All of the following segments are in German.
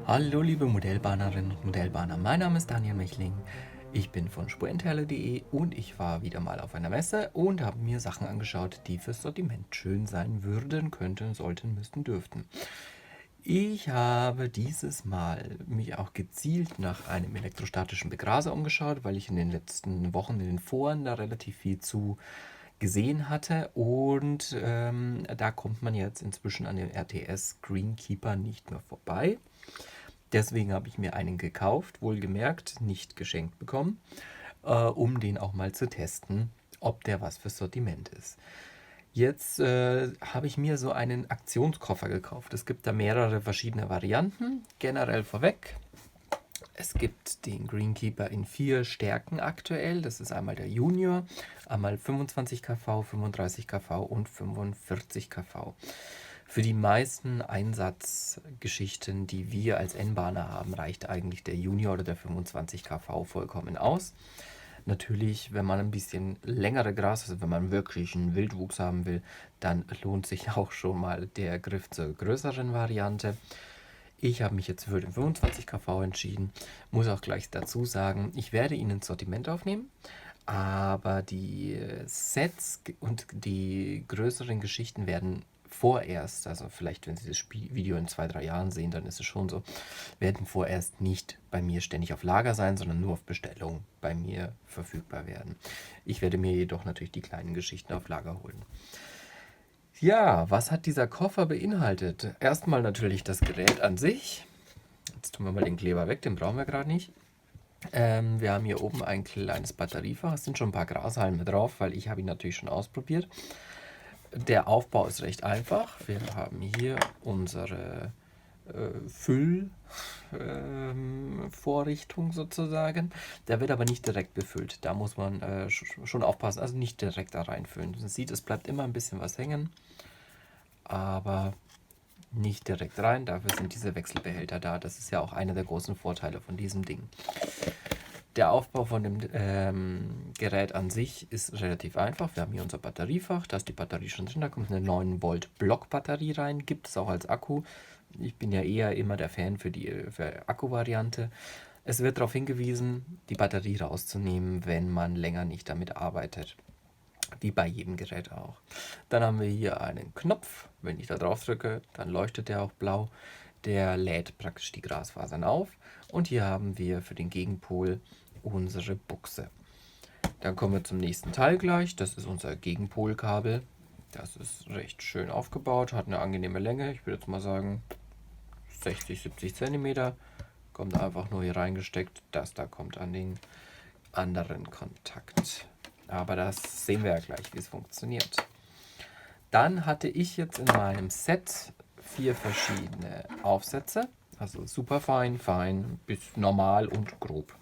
Hallo liebe Modellbahnerinnen und Modellbahner, mein Name ist Daniel Mechling. Ich bin von spurenteiler.de und ich war wieder mal auf einer Messe und habe mir Sachen angeschaut, die fürs Sortiment schön sein würden, könnten, sollten, müssten, dürften. Ich habe dieses Mal mich auch gezielt nach einem elektrostatischen Begraser umgeschaut, weil ich in den letzten Wochen in den Foren da relativ viel zu gesehen hatte und da kommt man jetzt inzwischen an den RTS Greenkeeper nicht mehr vorbei. Deswegen habe ich mir einen gekauft, wohlgemerkt, nicht geschenkt bekommen, um den auch mal zu testen, ob der was fürs Sortiment ist. Jetzt habe ich mir so einen Aktionskoffer gekauft. Es gibt da mehrere verschiedene Varianten. Generell vorweg, es gibt den Greenkeeper in 4 Stärken aktuell. Das ist einmal der Junior, einmal 25 kV, 35 kV und 45 kV. Für die meisten Einsatzgeschichten, die wir als N-Bahner haben, reicht eigentlich der Junior oder der 25 kV vollkommen aus. Natürlich, wenn man ein bisschen längere Gras, also wenn man wirklich einen Wildwuchs haben will, dann lohnt sich auch schon mal der Griff zur größeren Variante. Ich habe mich jetzt für den 25 kV entschieden. Muss auch gleich dazu sagen, ich werde ihn ins Sortiment aufnehmen, aber die Sets und die größeren Geschichten werden vorerst, also vielleicht wenn Sie das Video in 2, 3 Jahren sehen, dann ist es schon so, werden vorerst nicht bei mir ständig auf Lager sein, sondern nur auf Bestellung bei mir verfügbar werden. Ich werde mir jedoch natürlich die kleinen Geschichten auf Lager holen. Ja, was hat dieser Koffer beinhaltet? Erstmal natürlich das Gerät an sich. Jetzt tun wir mal den Kleber weg, den brauchen wir gerade nicht. Wir haben hier oben ein kleines Batteriefach. Es sind schon ein paar Grashalme drauf, weil ich habe ihn natürlich schon ausprobiert. Der Aufbau ist recht einfach. Wir haben hier unsere Füllvorrichtung sozusagen. Der wird aber nicht direkt befüllt. Da muss man schon aufpassen. Also nicht direkt da reinfüllen. Man sieht, es bleibt immer ein bisschen was hängen, aber nicht direkt rein. Dafür sind diese Wechselbehälter da. Das ist ja auch einer der großen Vorteile von diesem Ding. Der Aufbau von dem Gerät an sich ist relativ einfach. Wir haben hier unser Batteriefach, da ist die Batterie schon drin, da kommt eine 9 Volt Blockbatterie rein, gibt es auch als Akku. Ich bin ja eher immer der Fan für die Akku-Variante. Es wird darauf hingewiesen, die Batterie rauszunehmen, wenn man länger nicht damit arbeitet. Wie bei jedem Gerät auch. Dann haben wir hier einen Knopf. Wenn ich da drauf drücke, dann leuchtet der auch blau. Der lädt praktisch die Grasfasern auf. Und hier haben wir für den Gegenpol unsere Buchse. Dann kommen wir zum nächsten Teil gleich. Das ist unser Gegenpolkabel. Das ist recht schön aufgebaut, hat eine angenehme Länge. Ich würde jetzt mal sagen 60, 70 cm. Kommt einfach nur hier reingesteckt. Das da kommt an den anderen Kontakt. Aber das sehen wir ja gleich, wie es funktioniert. Dann hatte ich jetzt in meinem Set 4 verschiedene Aufsätze. Also super fein, fein, bis normal und grob.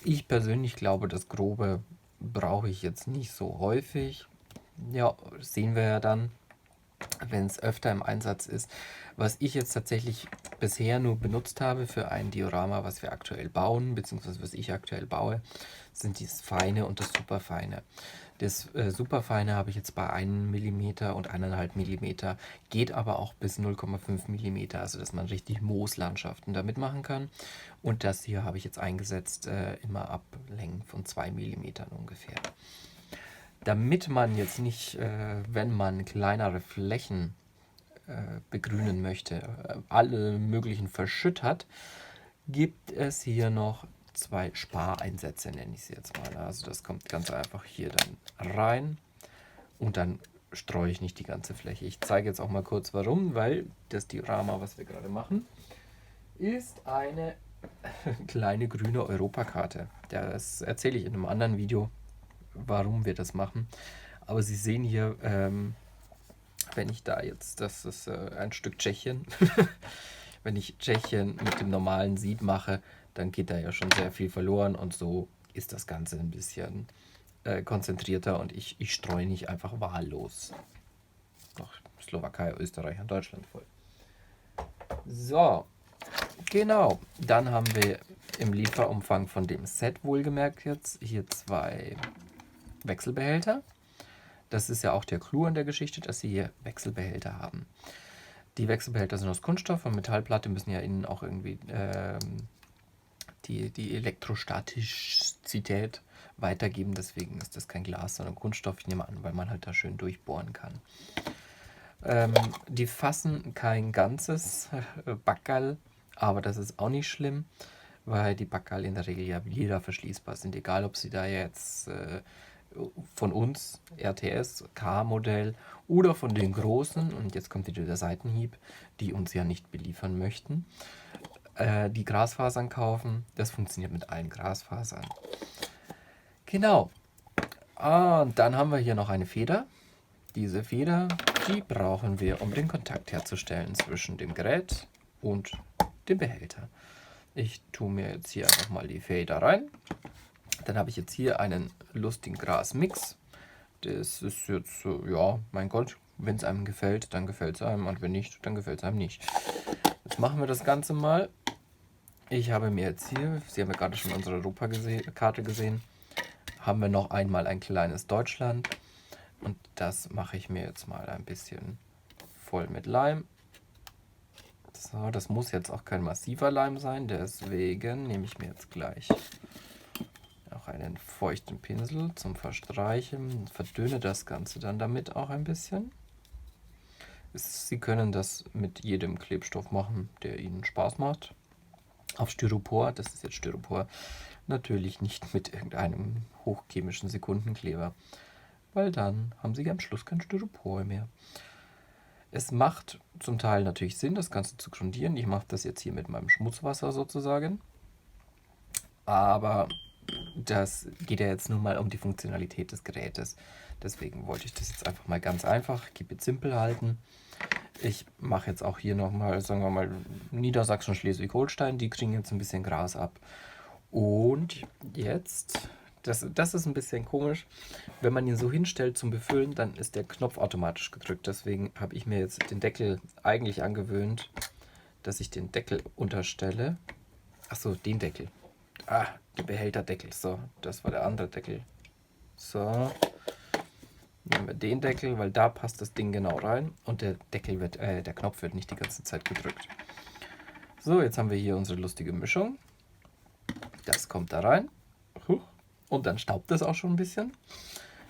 Ich persönlich glaube, das Grobe brauche ich jetzt nicht so häufig. Ja, sehen wir ja dann, wenn es öfter im Einsatz ist. Was ich jetzt tatsächlich bisher nur benutzt habe für ein Diorama, was wir aktuell bauen, beziehungsweise was ich aktuell baue, sind dieses Feine und das Superfeine. Das Superfeine habe ich jetzt bei 1 mm und 1,5 mm, geht aber auch bis 0,5 mm, also dass man richtig Mooslandschaften damit machen kann. Und das hier habe ich jetzt eingesetzt, immer ab Längen von 2 mm ungefähr. Damit man jetzt nicht, wenn man kleinere Flächen begrünen möchte, alle möglichen verschüttert, gibt es hier noch 2 Spareinsätze, nenne ich sie jetzt mal. Also das kommt ganz einfach hier dann rein und dann streue ich nicht die ganze Fläche. Ich zeige jetzt auch mal kurz warum, weil das Diorama, was wir gerade machen, ist eine kleine grüne Europakarte. Das erzähle ich in einem anderen Video, warum wir das machen. Aber Sie sehen hier, wenn ich da jetzt, das ist ein Stück Tschechien, wenn ich Tschechien mit dem normalen Sieb mache, dann geht da ja schon sehr viel verloren und so ist das Ganze ein bisschen konzentrierter und ich streue nicht einfach wahllos. Noch Slowakei, Österreich und Deutschland voll. So, genau. Dann haben wir im Lieferumfang von dem Set wohlgemerkt jetzt hier 2 Wechselbehälter. Das ist ja auch der Clou an der Geschichte, dass Sie hier Wechselbehälter haben. Die Wechselbehälter sind aus Kunststoff und Metallplatte müssen ja innen auch irgendwie die Elektrostatizität weitergeben. Deswegen ist das kein Glas, sondern Kunststoff. Ich nehme an, weil man halt da schön durchbohren kann. Die fassen kein ganzes Backerl, aber das ist auch nicht schlimm, weil die Backerl in der Regel ja wieder verschließbar sind. Egal, ob sie da jetzt von uns RTS, K-Modell oder von den großen, und jetzt kommt wieder der Seitenhieb, die uns ja nicht beliefern möchten, die Glasfasern kaufen. Das funktioniert mit allen Glasfasern. Genau. Und dann haben wir hier noch eine Feder. Diese Feder, die brauchen wir, um den Kontakt herzustellen zwischen dem Gerät und dem Behälter. Ich tue mir jetzt hier einfach mal die Feder rein. Dann habe ich jetzt hier einen lustigen Grasmix. Das ist jetzt, ja, mein Gott, wenn es einem gefällt, dann gefällt es einem, und wenn nicht, dann gefällt es einem nicht. Jetzt machen wir das Ganze mal. Ich habe mir jetzt hier, Sie haben ja gerade schon unsere Europakarte gesehen, haben wir noch einmal ein kleines Deutschland. Und das mache ich mir jetzt mal ein bisschen voll mit Leim. So, das muss jetzt auch kein massiver Leim sein, deswegen nehme ich mir jetzt gleich auch einen feuchten Pinsel zum Verstreichen. Verdünne das Ganze dann damit auch ein bisschen. Sie können das mit jedem Klebstoff machen, der Ihnen Spaß macht. Auf Styropor, das ist jetzt Styropor, natürlich nicht mit irgendeinem hochchemischen Sekundenkleber, weil dann haben Sie am Schluss kein Styropor mehr. Es macht zum Teil natürlich Sinn, das Ganze zu grundieren. Ich mache das jetzt hier mit meinem Schmutzwasser sozusagen. Aber das geht ja jetzt nur mal um die Funktionalität des Gerätes. Deswegen wollte ich das jetzt einfach mal ganz einfach, keep it simple halten. Ich mache jetzt auch hier nochmal, sagen wir mal, Niedersachsen, Schleswig-Holstein. Die kriegen jetzt ein bisschen Gras ab. Und jetzt, das ist ein bisschen komisch, wenn man ihn so hinstellt zum Befüllen, dann ist der Knopf automatisch gedrückt. Deswegen habe ich mir jetzt den Deckel eigentlich angewöhnt, dass ich den Deckel unterstelle. Achso, den Deckel. Den Behälterdeckel. So, das war der andere Deckel. So, nehmen wir den Deckel, weil da passt das Ding genau rein und der Knopf wird nicht die ganze Zeit gedrückt. So, jetzt haben wir hier unsere lustige Mischung. Das kommt da rein. Und dann staubt das auch schon ein bisschen.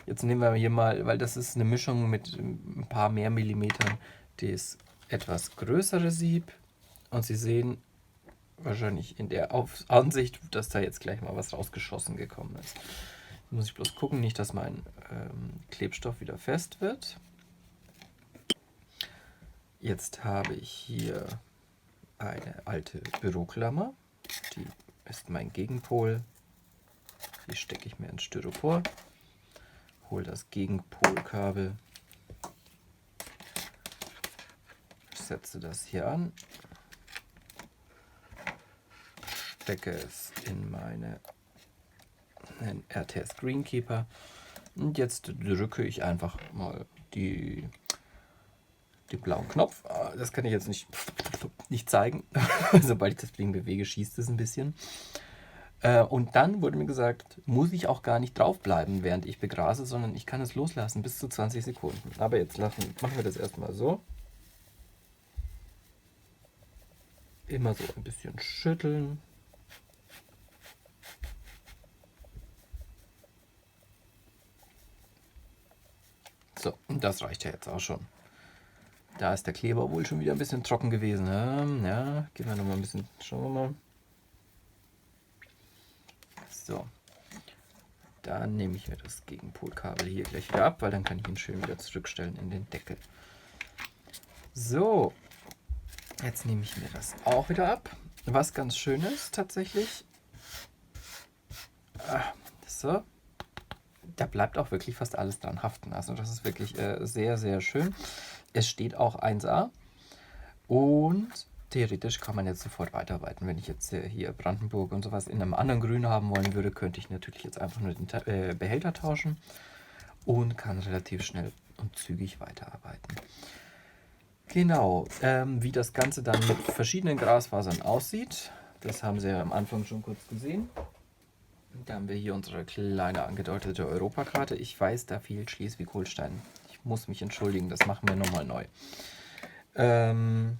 Jetzt nehmen wir hier mal, weil das ist eine Mischung mit ein paar mehr Millimetern, das etwas größere Sieb. Und Sie sehen wahrscheinlich in der Ansicht, dass da jetzt gleich mal was rausgeschossen gekommen ist. Jetzt muss ich bloß gucken, nicht, dass mein Klebstoff wieder fest wird. Jetzt habe ich hier eine alte Büroklammer. Die ist mein Gegenpol. Die stecke ich mir ins Styropor. Hole das Gegenpolkabel. Setze das hier an. Stecke es in meinen RTS Greenkeeper. Und jetzt drücke ich einfach mal den blauen Knopf. Das kann ich jetzt nicht zeigen. Sobald ich das Ding bewege, schießt es ein bisschen. Und dann wurde mir gesagt, muss ich auch gar nicht draufbleiben, während ich begrase, sondern ich kann es loslassen bis zu 20 Sekunden. Aber jetzt machen wir das erstmal so. Immer so ein bisschen schütteln. So, und das reicht ja jetzt auch schon. Da ist der Kleber wohl schon wieder ein bisschen trocken gewesen. Ja, gehen wir nochmal ein bisschen, schauen wir mal. So, dann nehme ich mir das Gegenpolkabel hier gleich wieder ab, weil dann kann ich ihn schön wieder zurückstellen in den Deckel. So, jetzt nehme ich mir das auch wieder ab. Was ganz schön ist tatsächlich, so, da bleibt auch wirklich fast alles dran haften. Also das ist wirklich sehr, sehr schön. Es steht auch 1A und theoretisch kann man jetzt sofort weiterarbeiten. Wenn ich jetzt hier Brandenburg und sowas in einem anderen Grün haben wollen würde, könnte ich natürlich jetzt einfach nur den Behälter tauschen und kann relativ schnell und zügig weiterarbeiten. Genau, wie das Ganze dann mit verschiedenen Glasfasern aussieht, das haben Sie ja am Anfang schon kurz gesehen. Da haben wir hier unsere kleine angedeutete Europakarte. Ich weiß, da fehlt Schleswig-Holstein. Ich muss mich entschuldigen, das machen wir nochmal neu. Und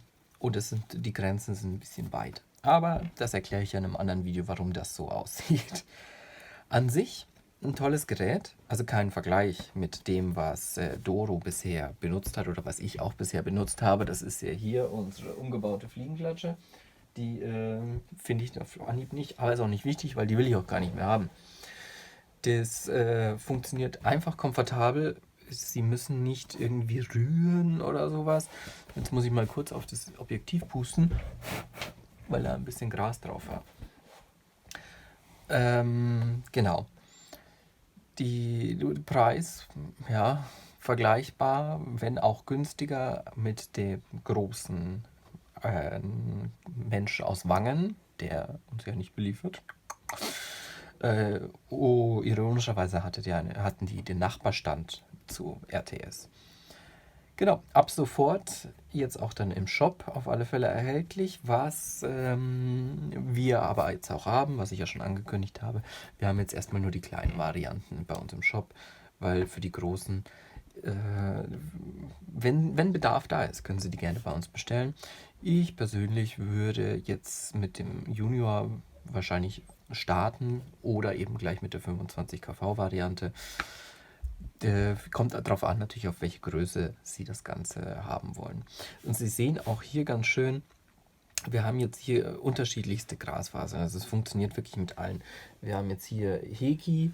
die Grenzen sind ein bisschen weit. Aber das erkläre ich ja in einem anderen Video, warum das so aussieht. An sich ein tolles Gerät, also kein Vergleich mit dem, was Doro bisher benutzt hat oder was ich auch bisher benutzt habe. Das ist ja hier unsere umgebaute Fliegenklatsche. Die finde ich auf Anhieb nicht, aber ist auch nicht wichtig, weil die will ich auch gar nicht mehr haben. Das funktioniert einfach komfortabel. Sie müssen nicht irgendwie rühren oder sowas. Jetzt muss ich mal kurz auf das Objektiv pusten, weil da ein bisschen Gras drauf war. Genau. Der Preis, ja, vergleichbar, wenn auch günstiger mit dem großen Mensch aus Wangen, der uns ja nicht beliefert. Ironischerweise hatten die den Nachbarstand zu RTS. Genau, ab sofort jetzt auch dann im Shop auf alle Fälle erhältlich, was wir aber jetzt auch haben, was ich ja schon angekündigt habe. Wir haben jetzt erstmal nur die kleinen Varianten bei uns im Shop, weil für die großen, wenn Bedarf da ist, können Sie die gerne bei uns bestellen. Ich persönlich würde jetzt mit dem Junior wahrscheinlich starten oder eben gleich mit der 25 kV-Variante. Kommt darauf an, natürlich, auf welche Größe Sie das Ganze haben wollen. Und Sie sehen auch hier ganz schön, wir haben jetzt hier unterschiedlichste Grasfasern. Also es funktioniert wirklich mit allen. Wir haben jetzt hier Heki,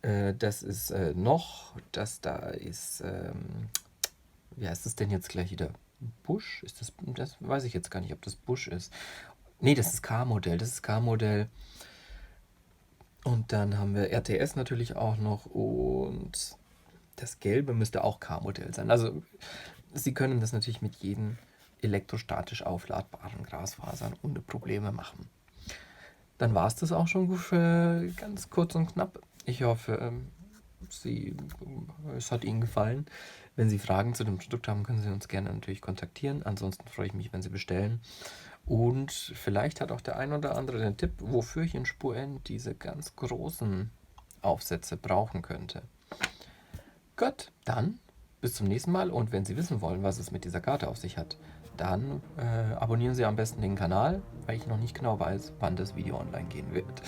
das ist das da ist, wie heißt das denn jetzt gleich wieder? Busch? Das weiß ich jetzt gar nicht, ob das Busch ist. Nee, das ist K-Modell. Und dann haben wir RTS natürlich auch noch und das Gelbe müsste auch K-Modell sein. Also Sie können das natürlich mit jedem elektrostatisch aufladbaren Glasfasern ohne Probleme machen. Dann war es das auch schon für ganz kurz und knapp. Ich hoffe, es hat Ihnen gefallen. Wenn Sie Fragen zu dem Produkt haben, können Sie uns gerne natürlich kontaktieren. Ansonsten freue ich mich, wenn Sie bestellen. Und vielleicht hat auch der ein oder andere den Tipp, wofür ich in Spur N diese ganz großen Aufsätze brauchen könnte. Gut, dann bis zum nächsten Mal. Und wenn Sie wissen wollen, was es mit dieser Karte auf sich hat, dann abonnieren Sie am besten den Kanal, weil ich noch nicht genau weiß, wann das Video online gehen wird.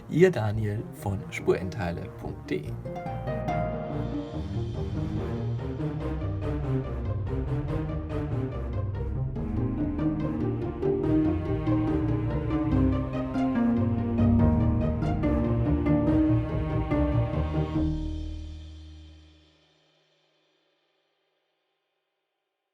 Ihr Daniel von spurendteile.de